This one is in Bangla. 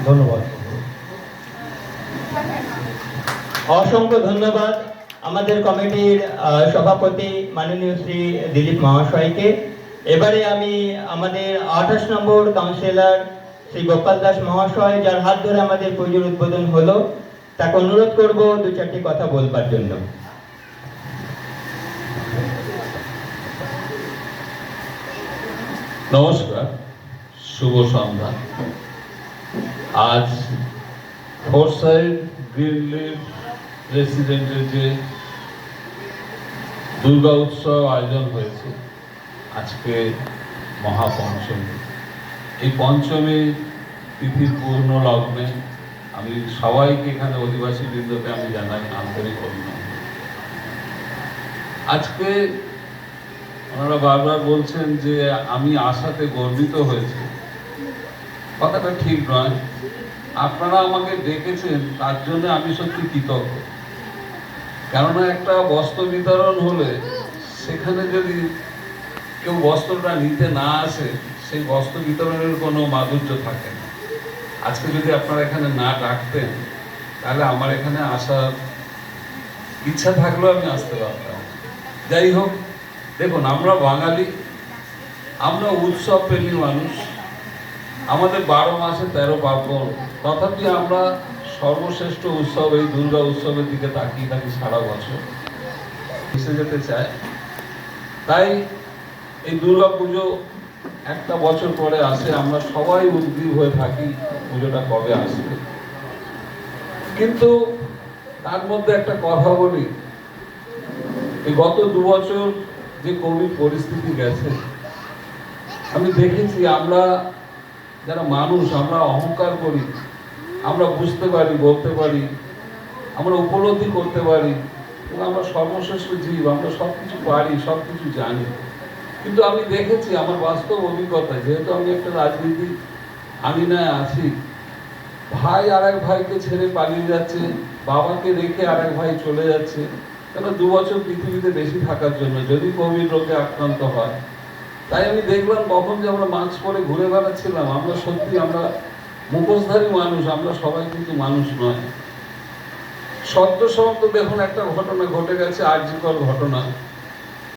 ধন্যবাদ। অসংখ্য ধন্যবাদ আমাদের কমিটির সভাপতি মাননীয় শ্রী দিলীপ মহাশয়কে। এবারে আমি আমাদের 28 নম্বর কাউন্সিলর শ্রী গোপাল দাস মহাশয়, যার হাত ধরে আমাদের পুজোর উদ্বোধন হলো, তাকে অনুরোধ করব দু চারটি কথা বলবার জন্য। নমস্কার, শুভ সন্ধ্যা। আজ ফোরসাইড গ্রিনলিফ রেসিডেন্টের যে দুর্গা উৎসব আয়োজন হয়েছে, আজকে মহাপঞ্চমী। এই পঞ্চমী তিথির পূর্ণ লগ্নে আমি সবাইকে, এখানে অধিবাসী বৃন্দকে আমি জানাই আন্তরিক অভিনন্দন। আজকে ওনারা বারবার বলছেন যে আমি আসাতে গর্বিত হয়েছি, কথাটা ঠিক নয়। আপনারা আমাকে ডেকেছেন, তার জন্য আমি সত্যি কৃতজ্ঞ। কেননা একটা বস্ত্র বিতরণ হলে সেখানে যদি কেউ বস্ত্রটা নিতে না আসে, সেই বস্ত্র বিতরণের কোনো মাধুর্য থাকে না। আজকে যদি আপনারা এখানে না ডাকতেন, তাহলে আমার এখানে আসার ইচ্ছা থাকলেও আমি আসতে পারতাম। যাই হোক, দেখুন, আমরা বাঙালি, আমরা উৎসব প্রেমী মানুষ। আমাদের 12 মাসে 13 পার্বণ, তথাপি আমরা সর্বশ্রেষ্ঠ উৎসব এই দুর্গা উৎসবের দিকে তাকিয়ে থাকি সারা বছর, এসে যেতে চাই। তাই এই দুর্গা পুজো একটা বছর পরে আসে, আমরা সবাই উদ্গ্রীব হয়ে থাকি পুজোটা কবে আসবে। কিন্তু তার মধ্যে একটা কথা বলি, এই গত 2 বছর যে কোভিড পরিস্থিতি গেছে, আমি দেখেছি আমরা যারা মানুষ, আমরা অহংকার করি, আমরা বুঝতে পারি, বলতে পারি, আমরা উপলব্ধি করতে পারি, আমরা সর্বশ্রেষ্ঠ জীব, আমরা সবকিছু পারি, সবকিছু জানি। কিন্তু আমি দেখেছি আমার বাস্তব অভিজ্ঞতায়, যেহেতু আমি একটা রাজনীতি আঙিনায় আছি, ভাই আর এক ভাইকে ছেড়ে পালিয়ে যাচ্ছে, বাবাকে রেখে আর এক ভাই চলে যাচ্ছে, কেন 2 বছর পৃথিবীতে বেশি থাকার জন্য, যদি কোভিড রোগে আক্রান্ত হয়। তাই আমি দেখলাম কখন যে আমরা মাস্ক পরে ঘুরে বেড়াচ্ছিলাম, আমরা সত্যি, আমরা মুখোশধারী মানুষ, আমরা সবাই কিন্তু মানুষ নয়। সদ্য দেখুন একটা ঘটনা ঘটে গেছে, আরজিকর ঘটনা।